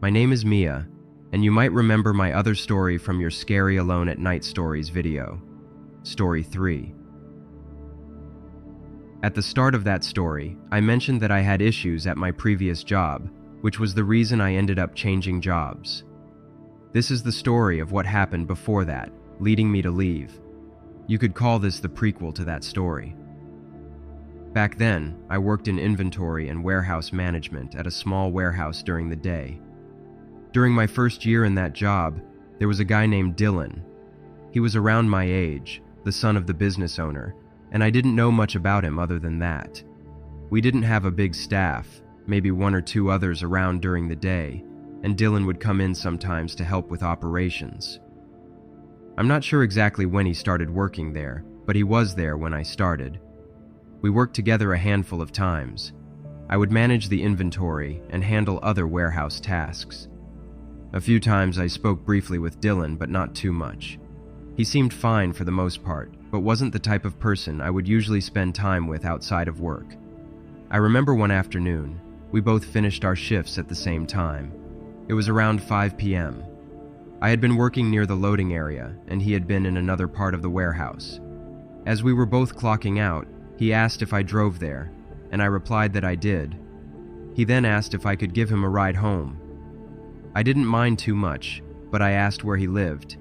My name is Mia, and you might remember my other story from your Scary Alone at Night Stories video, Story 3. At the start of that story, I mentioned that I had issues at my previous job, which was the reason I ended up changing jobs. This is the story of what happened before that, leading me to leave. You could call this the prequel to that story. Back then, I worked in inventory and warehouse management at a small warehouse during the day. During my first year in that job, there was a guy named Dylan. He was around my age, the son of the business owner, and I didn't know much about him other than that. We didn't have a big staff, maybe one or two others around during the day, and Dylan would come in sometimes to help with operations. I'm not sure exactly when he started working there, but he was there when I started. We worked together a handful of times. I would manage the inventory and handle other warehouse tasks. A few times I spoke briefly with Dylan, but not too much. He seemed fine for the most part, but wasn't the type of person I would usually spend time with outside of work. I remember one afternoon, we both finished our shifts at the same time. It was around 5 p.m. I had been working near the loading area, and he had been in another part of the warehouse. As we were both clocking out, he asked if I drove there, and I replied that I did. He then asked if I could give him a ride home. I didn't mind too much, but I asked where he lived.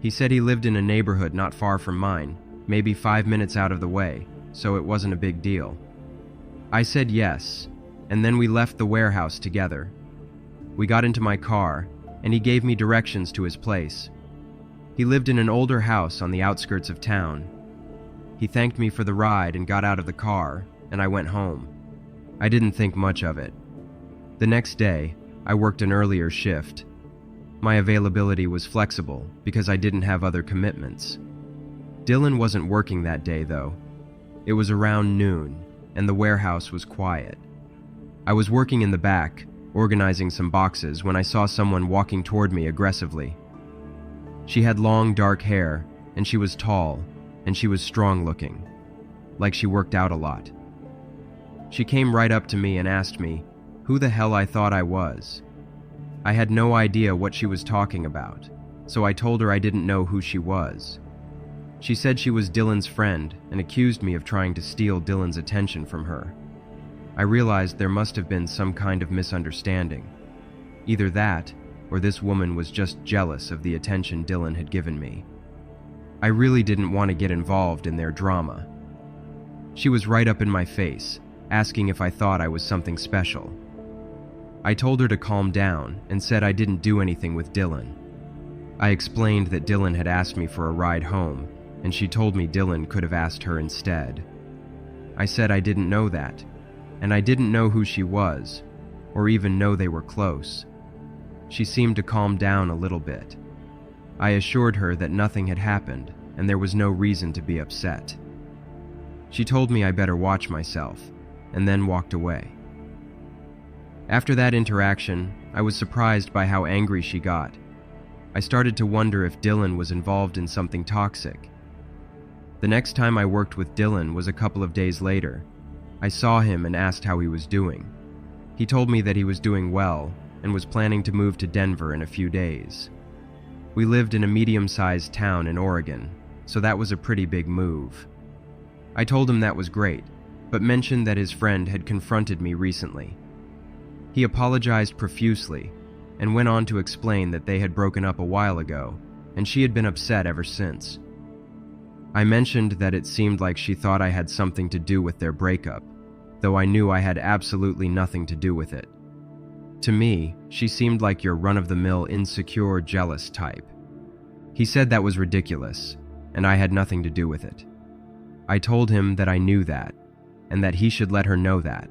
He said he lived in a neighborhood not far from mine, maybe 5 minutes out of the way, so it wasn't a big deal. I said yes, and then we left the warehouse together. We got into my car, and he gave me directions to his place. He lived in an older house on the outskirts of town. He thanked me for the ride and got out of the car, and I went home. I didn't think much of it. The next day, I worked an earlier shift. My availability was flexible because I didn't have other commitments. Dylan wasn't working that day, though. It was around noon, and the warehouse was quiet. I was working in the back, organizing some boxes, when I saw someone walking toward me aggressively. She had long, dark hair, and she was tall, and she was strong-looking, like she worked out a lot. She came right up to me and asked me who the hell I thought I was. I had no idea what she was talking about, so I told her I didn't know who she was. She said she was Dylan's friend and accused me of trying to steal Dylan's attention from her. I realized there must have been some kind of misunderstanding. Either that, or this woman was just jealous of the attention Dylan had given me. I really didn't want to get involved in their drama. She was right up in my face, asking if I thought I was something special. I told her to calm down and said I didn't do anything with Dylan. I explained that Dylan had asked me for a ride home, and she told me Dylan could have asked her instead. I said I didn't know that, and I didn't know who she was, or even know they were close. She seemed to calm down a little bit. I assured her that nothing had happened and there was no reason to be upset. She told me I better watch myself, and then walked away. After that interaction, I was surprised by how angry she got. I started to wonder if Dylan was involved in something toxic. The next time I worked with Dylan was a couple of days later. I saw him and asked how he was doing. He told me that he was doing well and was planning to move to Denver in a few days. We lived in a medium-sized town in Oregon, so that was a pretty big move. I told him that was great, but mentioned that his friend had confronted me recently. He apologized profusely and went on to explain that they had broken up a while ago, and she had been upset ever since. I mentioned that it seemed like she thought I had something to do with their breakup, though I knew I had absolutely nothing to do with it. To me, she seemed like your run-of-the-mill insecure, jealous type. He said that was ridiculous, and I had nothing to do with it. I told him that I knew that, and that he should let her know that,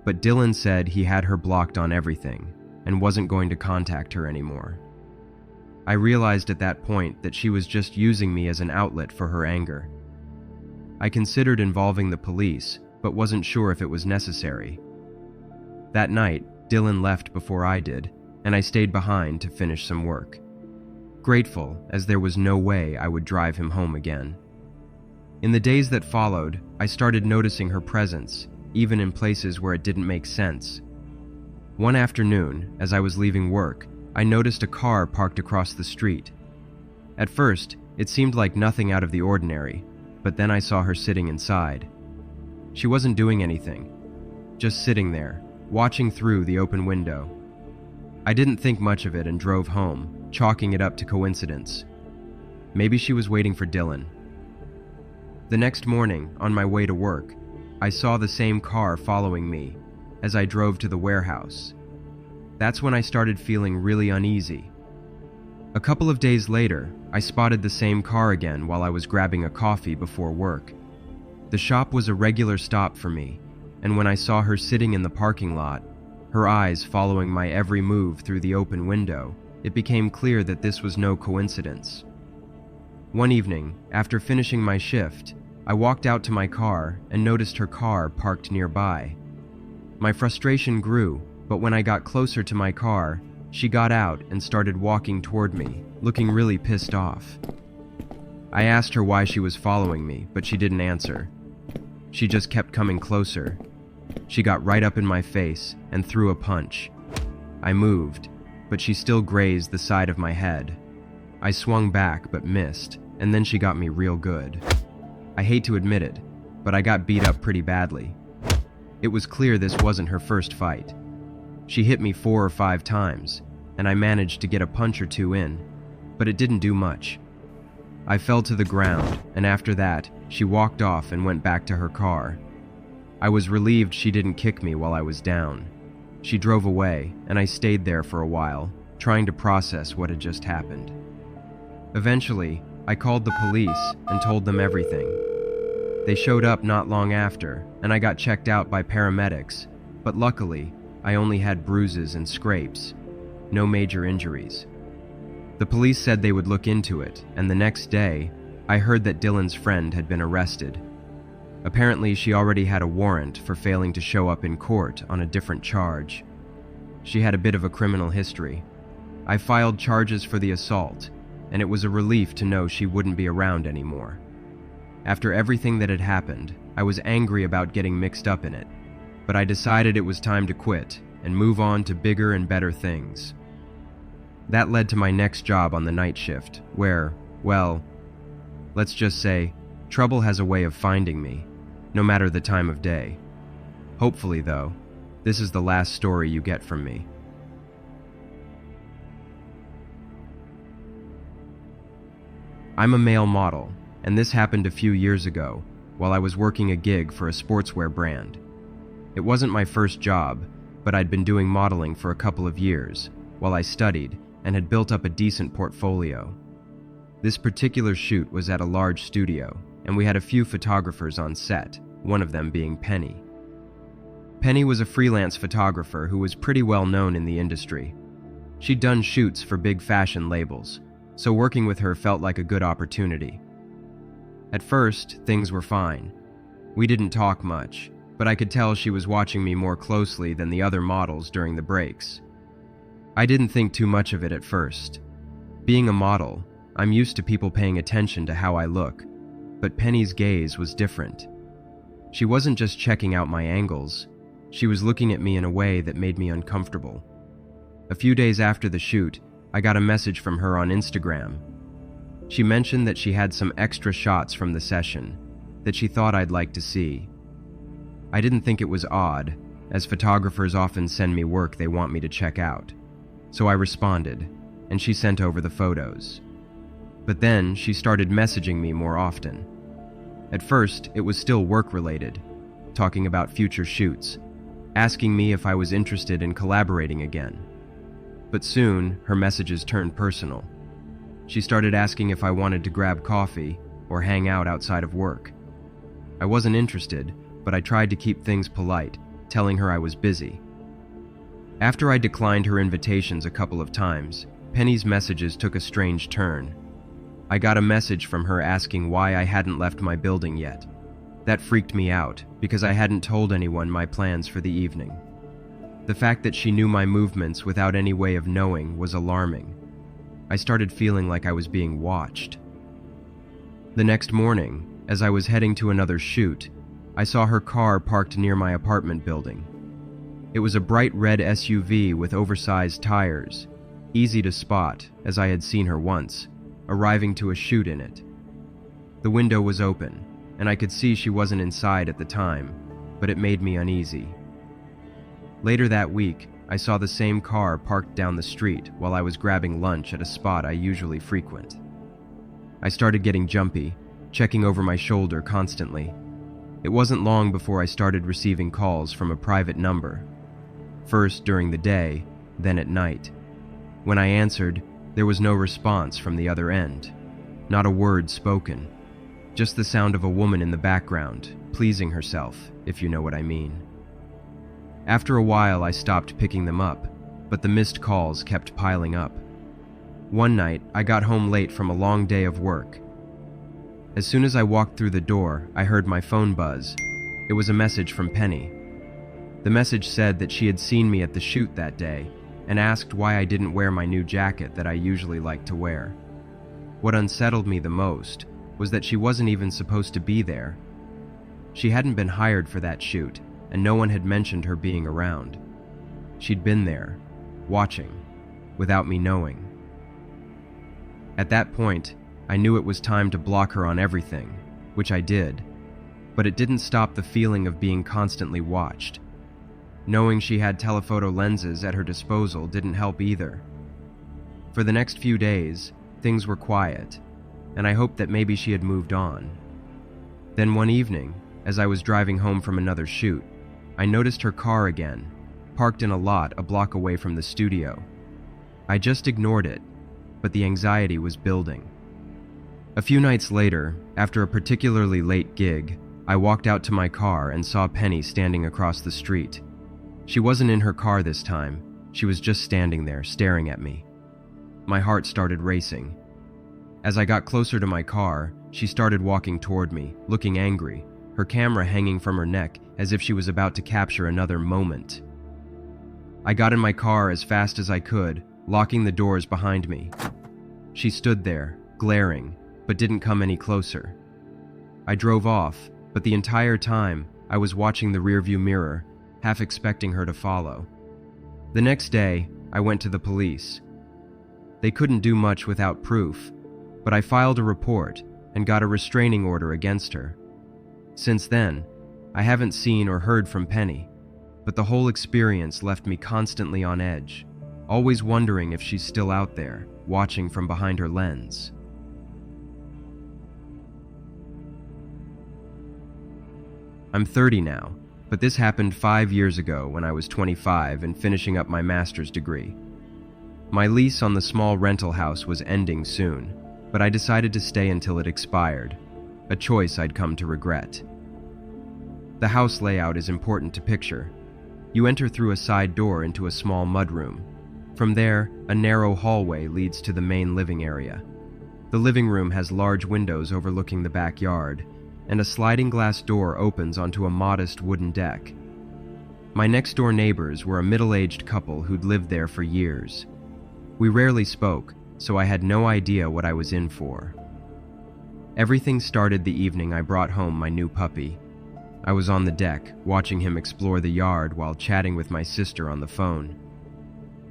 but Dylan said he had her blocked on everything and wasn't going to contact her anymore. I realized at that point that she was just using me as an outlet for her anger. I considered involving the police, but wasn't sure if it was necessary. That night, Dylan left before I did, and I stayed behind to finish some work. Grateful, as there was no way I would drive him home again. In the days that followed, I started noticing her presence, even in places where it didn't make sense. One afternoon, as I was leaving work, I noticed a car parked across the street. At first, it seemed like nothing out of the ordinary, but then I saw her sitting inside. She wasn't doing anything, just sitting there, watching through the open window. I didn't think much of it and drove home, chalking it up to coincidence. Maybe she was waiting for Dylan. The next morning, on my way to work, I saw the same car following me as I drove to the warehouse. That's when I started feeling really uneasy. A couple of days later, I spotted the same car again while I was grabbing a coffee before work. The shop was a regular stop for me, and when I saw her sitting in the parking lot, her eyes following my every move through the open window, it became clear that this was no coincidence. One evening, after finishing my shift, I walked out to my car and noticed her car parked nearby. My frustration grew, but when I got closer to my car, she got out and started walking toward me, looking really pissed off. I asked her why she was following me, but she didn't answer. She just kept coming closer. She got right up in my face and threw a punch. I moved, but she still grazed the side of my head. I swung back but missed, and then she got me real good. I hate to admit it, but I got beat up pretty badly. It was clear this wasn't her first fight. She hit me 4 or 5 times, and I managed to get a punch or two in, but it didn't do much. I fell to the ground, and after that, she walked off and went back to her car. I was relieved she didn't kick me while I was down. She drove away, and I stayed there for a while, trying to process what had just happened. Eventually, I called the police and told them everything. They showed up not long after, and I got checked out by paramedics, but luckily, I only had bruises and scrapes, no major injuries. The police said they would look into it, and the next day, I heard that Dylan's friend had been arrested. Apparently, she already had a warrant for failing to show up in court on a different charge. She had a bit of a criminal history. I filed charges for the assault, and it was a relief to know she wouldn't be around anymore. After everything that had happened, I was angry about getting mixed up in it, but I decided it was time to quit and move on to bigger and better things. That led to my next job on the night shift, where, well, let's just say, trouble has a way of finding me, no matter the time of day. Hopefully, though, this is the last story you get from me. I'm a male model, and this happened a few years ago while I was working a gig for a sportswear brand. It wasn't my first job, but I'd been doing modeling for a couple of years while I studied and had built up a decent portfolio. This particular shoot was at a large studio, and we had a few photographers on set, one of them being Penny. Penny was a freelance photographer who was pretty well known in the industry. She'd done shoots for big fashion labels, so working with her felt like a good opportunity. At first, things were fine. We didn't talk much, but I could tell she was watching me more closely than the other models during the breaks. I didn't think too much of it at first. Being a model, I'm used to people paying attention to how I look, but Penny's gaze was different. She wasn't just checking out my angles, she was looking at me in a way that made me uncomfortable. A few days after the shoot, I got a message from her on Instagram. She mentioned that she had some extra shots from the session that she thought I'd like to see. I didn't think it was odd, as photographers often send me work they want me to check out. So I responded, and she sent over the photos. But then she started messaging me more often. At first, it was still work-related, talking about future shoots, asking me if I was interested in collaborating again. But soon, her messages turned personal. She started asking if I wanted to grab coffee or hang out outside of work. I wasn't interested, but I tried to keep things polite, telling her I was busy. After I declined her invitations a couple of times, Penny's messages took a strange turn. I got a message from her asking why I hadn't left my building yet. That freaked me out, because I hadn't told anyone my plans for the evening. The fact that she knew my movements without any way of knowing was alarming. I started feeling like I was being watched. The next morning, as I was heading to another shoot, I saw her car parked near my apartment building. It was a bright red SUV with oversized tires, easy to spot as I had seen her once, arriving to a shoot in it. The window was open, and I could see she wasn't inside at the time, but it made me uneasy. Later that week, I saw the same car parked down the street while I was grabbing lunch at a spot I usually frequent. I started getting jumpy, checking over my shoulder constantly. It wasn't long before I started receiving calls from a private number. First during the day, then at night. When I answered, there was no response from the other end. Not a word spoken. Just the sound of a woman in the background, pleasing herself, if you know what I mean. After a while, I stopped picking them up, but the missed calls kept piling up. One night, I got home late from a long day of work. As soon as I walked through the door, I heard my phone buzz. It was a message from Penny. The message said that she had seen me at the shoot that day and asked why I didn't wear my new jacket that I usually like to wear. What unsettled me the most was that she wasn't even supposed to be there. She hadn't been hired for that shoot, and no one had mentioned her being around. She'd been there, watching, without me knowing. At that point, I knew it was time to block her on everything, which I did, but it didn't stop the feeling of being constantly watched. Knowing she had telephoto lenses at her disposal didn't help either. For the next few days, things were quiet, and I hoped that maybe she had moved on. Then one evening, as I was driving home from another shoot, I noticed her car again, parked in a lot a block away from the studio. I just ignored it, but the anxiety was building. A few nights later, after a particularly late gig, I walked out to my car and saw Penny standing across the street. She wasn't in her car this time. She was just standing there, staring at me. My heart started racing. As I got closer to my car, she started walking toward me, looking angry, her camera hanging from her neck as if she was about to capture another moment. I got in my car as fast as I could, locking the doors behind me. She stood there, glaring, but didn't come any closer. I drove off, but the entire time, I was watching the rearview mirror, half expecting her to follow. The next day, I went to the police. They couldn't do much without proof, but I filed a report and got a restraining order against her. Since then, I haven't seen or heard from Penny, but the whole experience left me constantly on edge, always wondering if she's still out there, watching from behind her lens. I'm 30 now, but this happened 5 years ago when I was 25 and finishing up my master's degree. My lease on the small rental house was ending soon, but I decided to stay until it expired, a choice I'd come to regret. The house layout is important to picture. You enter through a side door into a small mudroom. From there, a narrow hallway leads to the main living area. The living room has large windows overlooking the backyard, and a sliding glass door opens onto a modest wooden deck. My next-door neighbors were a middle-aged couple who'd lived there for years. We rarely spoke, so I had no idea what I was in for. Everything started the evening I brought home my new puppy. I was on the deck, watching him explore the yard while chatting with my sister on the phone.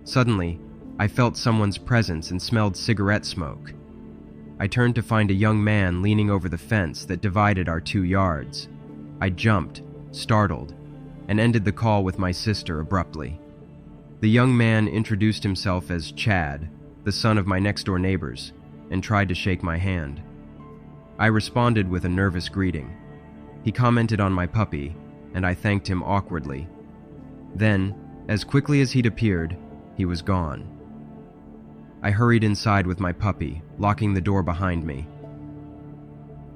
Suddenly, I felt someone's presence and smelled cigarette smoke. I turned to find a young man leaning over the fence that divided our 2 yards. I jumped, startled, and ended the call with my sister abruptly. The young man introduced himself as Chad, the son of my next-door neighbors, and tried to shake my hand. I responded with a nervous greeting. He commented on my puppy, and I thanked him awkwardly. Then, as quickly as he'd appeared, he was gone. I hurried inside with my puppy, locking the door behind me.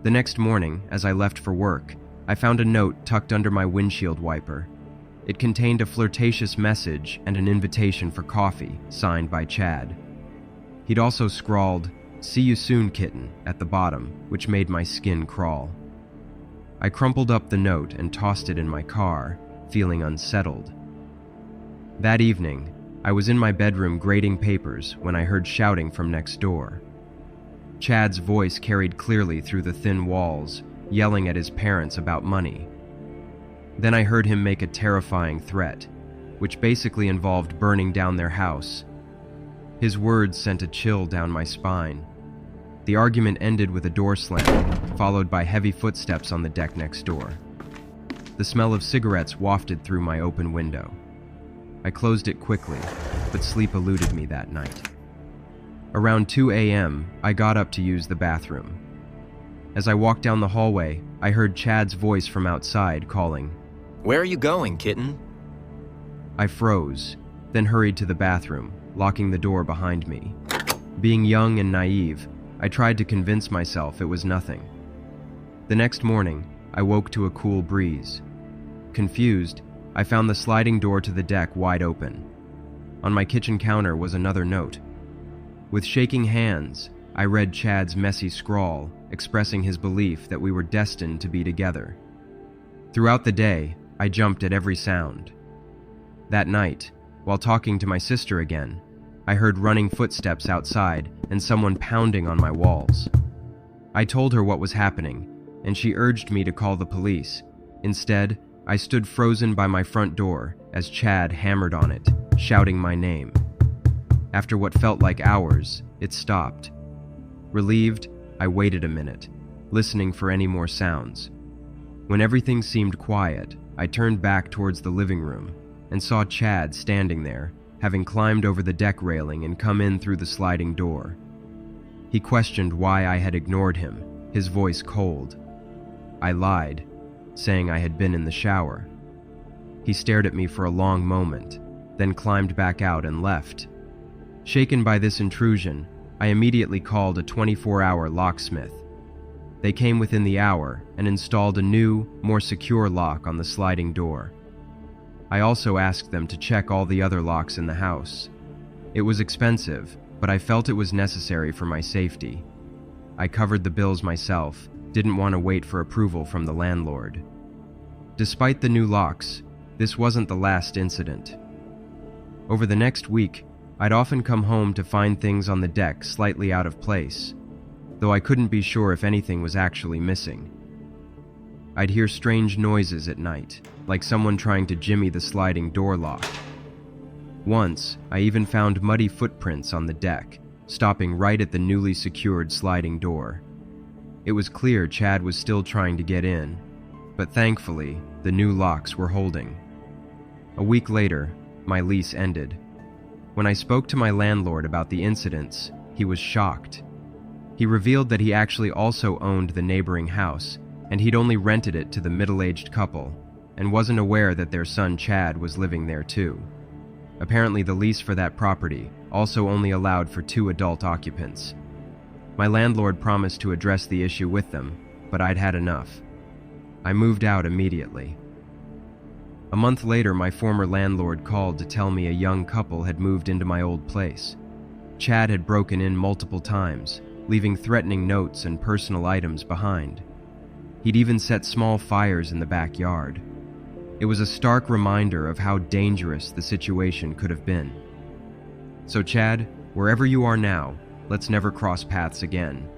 The next morning, as I left for work, I found a note tucked under my windshield wiper. It contained a flirtatious message and an invitation for coffee, signed by Chad. He'd also scrawled, "See you soon, kitten," at the bottom, which made my skin crawl. I crumpled up the note and tossed it in my car, feeling unsettled. That evening, I was in my bedroom grading papers when I heard shouting from next door. Chad's voice carried clearly through the thin walls, yelling at his parents about money. Then I heard him make a terrifying threat. which basically involved burning down their house. His words sent a chill down my spine. The argument ended with a door slam, followed by heavy footsteps on the deck next door. The smell of cigarettes wafted through my open window. I closed it quickly, but sleep eluded me that night. Around 2 a.m., I got up to use the bathroom. As I walked down the hallway, I heard Chad's voice from outside calling, "Where are you going, kitten?" I froze, then hurried to the bathroom, locking the door behind me. Being young and naive, I tried to convince myself it was nothing. The next morning, I woke to a cool breeze. Confused, I found the sliding door to the deck wide open. On my kitchen counter was another note. With shaking hands, I read Chad's messy scrawl, expressing his belief that we were destined to be together. Throughout the day, I jumped at every sound. That night, while talking to my sister again, I heard running footsteps outside and someone pounding on my walls. I told her what was happening, and she urged me to call the police. Instead, I stood frozen by my front door as Chad hammered on it, shouting my name. After what felt like hours, it stopped. Relieved, I waited a minute, listening for any more sounds. When everything seemed quiet, I turned back towards the living room and saw Chad standing there, having climbed over the deck railing and come in through the sliding door. He questioned why I had ignored him, his voice cold. I lied, saying I had been in the shower. He stared at me for a long moment, then climbed back out and left. Shaken by this intrusion, I immediately called a 24-hour locksmith. They came within the hour and installed a new, more secure lock on the sliding door. I also asked them to check all the other locks in the house. It was expensive, but I felt it was necessary for my safety. I covered the bills myself, didn't want to wait for approval from the landlord. Despite the new locks, this wasn't the last incident. Over the next week, I'd often come home to find things on the deck slightly out of place, though I couldn't be sure if anything was actually missing. I'd hear strange noises at night, like someone trying to jimmy the sliding door lock. Once, I even found muddy footprints on the deck, stopping right at the newly secured sliding door. It was clear Chad was still trying to get in, but thankfully, the new locks were holding. A week later, my lease ended. When I spoke to my landlord about the incidents, he was shocked. He revealed that he actually also owned the neighboring house, and he'd only rented it to the middle-aged couple, and wasn't aware that their son Chad was living there too. Apparently the lease for that property also only allowed for 2 adult occupants. My landlord promised to address the issue with them, but I'd had enough. I moved out immediately. A month later, my former landlord called to tell me a young couple had moved into my old place. Chad had broken in multiple times, leaving threatening notes and personal items behind. He'd even set small fires in the backyard. It was a stark reminder of how dangerous the situation could have been. So Chad, wherever you are now, let's never cross paths again.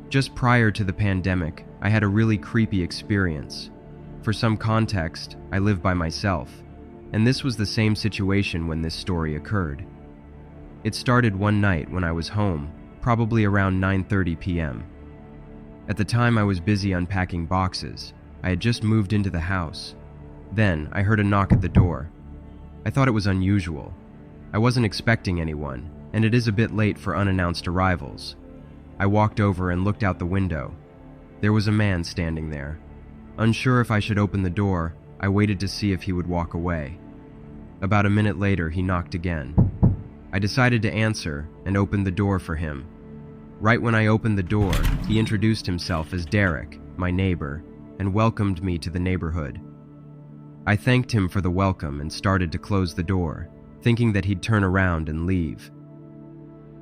Just prior to the pandemic, I had a really creepy experience. For some context, I live by myself, and this was the same situation when this story occurred. It started one night when I was home, probably around 9:30 p.m. At the time I was busy unpacking boxes. I had just moved into the house. Then I heard a knock at the door. I thought it was unusual. I wasn't expecting anyone, and it is a bit late for unannounced arrivals. I walked over and looked out the window. There was a man standing there. Unsure if I should open the door, I waited to see if he would walk away. About a minute later, he knocked again. I decided to answer and opened the door for him. Right when I opened the door, he introduced himself as Derek, my neighbor, and welcomed me to the neighborhood. I thanked him for the welcome and started to close the door, thinking that he'd turn around and leave.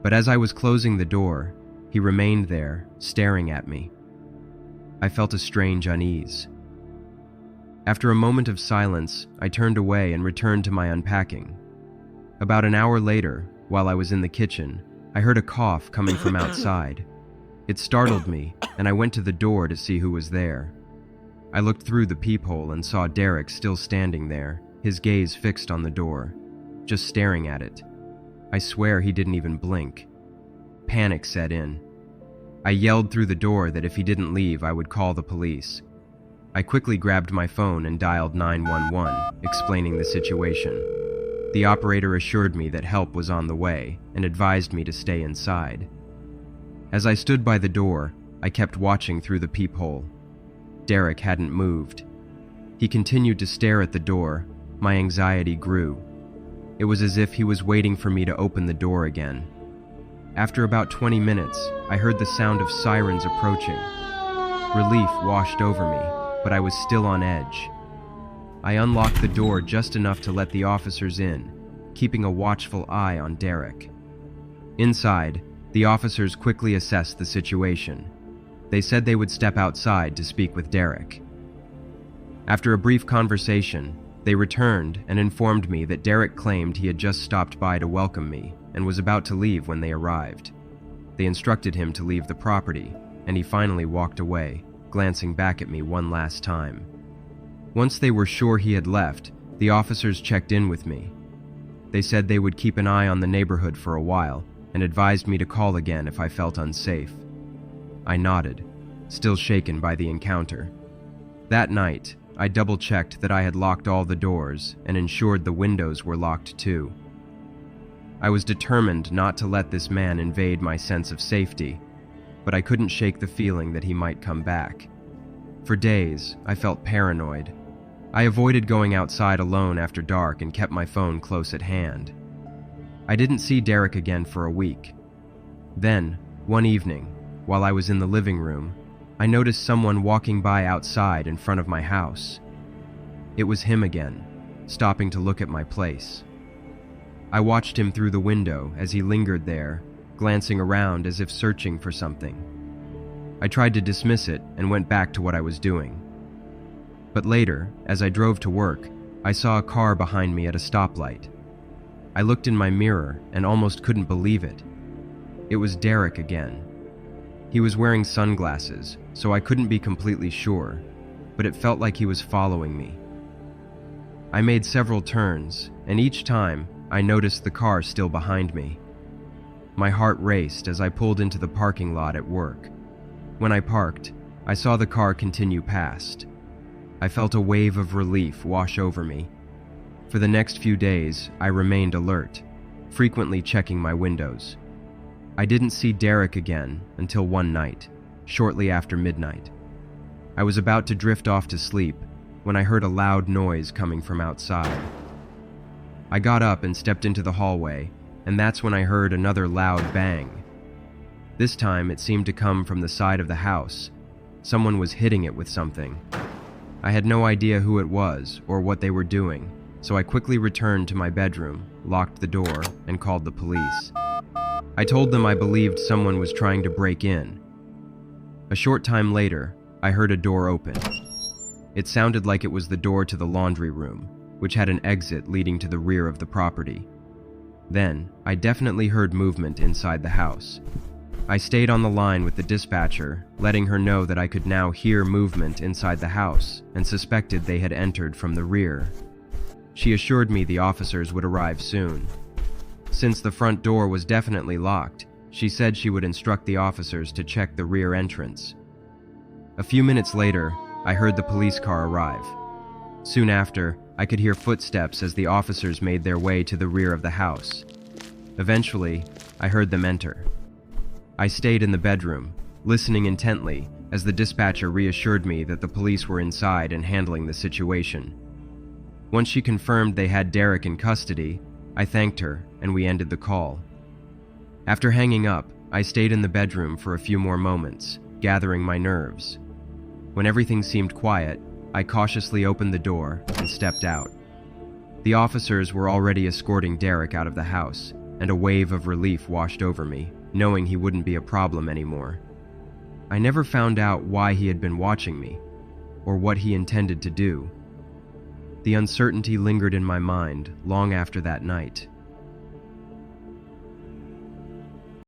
But as I was closing the door, he remained there, staring at me. I felt a strange unease. After a moment of silence, I turned away and returned to my unpacking. About an hour later, while I was in the kitchen, I heard a cough coming from outside. It startled me, and I went to the door to see who was there. I looked through the peephole and saw Derek still standing there, his gaze fixed on the door, just staring at it. I swear he didn't even blink. Panic set in. I yelled through the door that if he didn't leave, I would call the police. I quickly grabbed my phone and dialed 911, explaining the situation. The operator assured me that help was on the way and advised me to stay inside. As I stood by the door, I kept watching through the peephole. Derek hadn't moved. He continued to stare at the door. My anxiety grew. It was as if he was waiting for me to open the door again. After about 20 minutes, I heard the sound of sirens approaching. Relief washed over me, but I was still on edge. I unlocked the door just enough to let the officers in, keeping a watchful eye on Derek. Inside, the officers quickly assessed the situation. They said they would step outside to speak with Derek. After a brief conversation, they returned and informed me that Derek claimed he had just stopped by to welcome me and was about to leave when they arrived. They instructed him to leave the property, and he finally walked away, glancing back at me one last time. Once they were sure he had left, the officers checked in with me. They said they would keep an eye on the neighborhood for a while and advised me to call again if I felt unsafe. I nodded, still shaken by the encounter. That night, I double-checked that I had locked all the doors and ensured the windows were locked too. I was determined not to let this man invade my sense of safety, but I couldn't shake the feeling that he might come back. For days, I felt paranoid. I avoided going outside alone after dark and kept my phone close at hand. I didn't see Derek again for a week. Then, one evening, while I was in the living room, I noticed someone walking by outside in front of my house. It was him again, stopping to look at my place. I watched him through the window as he lingered there, glancing around as if searching for something. I tried to dismiss it and went back to what I was doing. But later, as I drove to work, I saw a car behind me at a stoplight. I looked in my mirror and almost couldn't believe it. It was Derek again. He was wearing sunglasses, so I couldn't be completely sure, but it felt like he was following me. I made several turns, and each time, I noticed the car still behind me. My heart raced as I pulled into the parking lot at work. When I parked, I saw the car continue past. I felt a wave of relief wash over me. For the next few days, I remained alert, frequently checking my windows. I didn't see Derek again until one night, shortly after midnight. I was about to drift off to sleep when I heard a loud noise coming from outside. I got up and stepped into the hallway, and that's when I heard another loud bang. This time it seemed to come from the side of the house. Someone was hitting it with something. I had no idea who it was or what they were doing, so I quickly returned to my bedroom, locked the door, and called the police. I told them I believed someone was trying to break in. A short time later, I heard a door open. It sounded like it was the door to the laundry room, which had an exit leading to the rear of the property. Then, I definitely heard movement inside the house. I stayed on the line with the dispatcher, letting her know that I could now hear movement inside the house and suspected they had entered from the rear. She assured me the officers would arrive soon. Since the front door was definitely locked, she said she would instruct the officers to check the rear entrance. A few minutes later, I heard the police car arrive. Soon after, I could hear footsteps as the officers made their way to the rear of the house. Eventually, I heard them enter. I stayed in the bedroom, listening intently as the dispatcher reassured me that the police were inside and handling the situation. Once she confirmed they had Derek in custody, I thanked her and we ended the call. After hanging up, I stayed in the bedroom for a few more moments, gathering my nerves. When everything seemed quiet, I cautiously opened the door and stepped out. The officers were already escorting Derek out of the house, and a wave of relief washed over me, knowing he wouldn't be a problem anymore. I never found out why he had been watching me, or what he intended to do. The uncertainty lingered in my mind long after that night.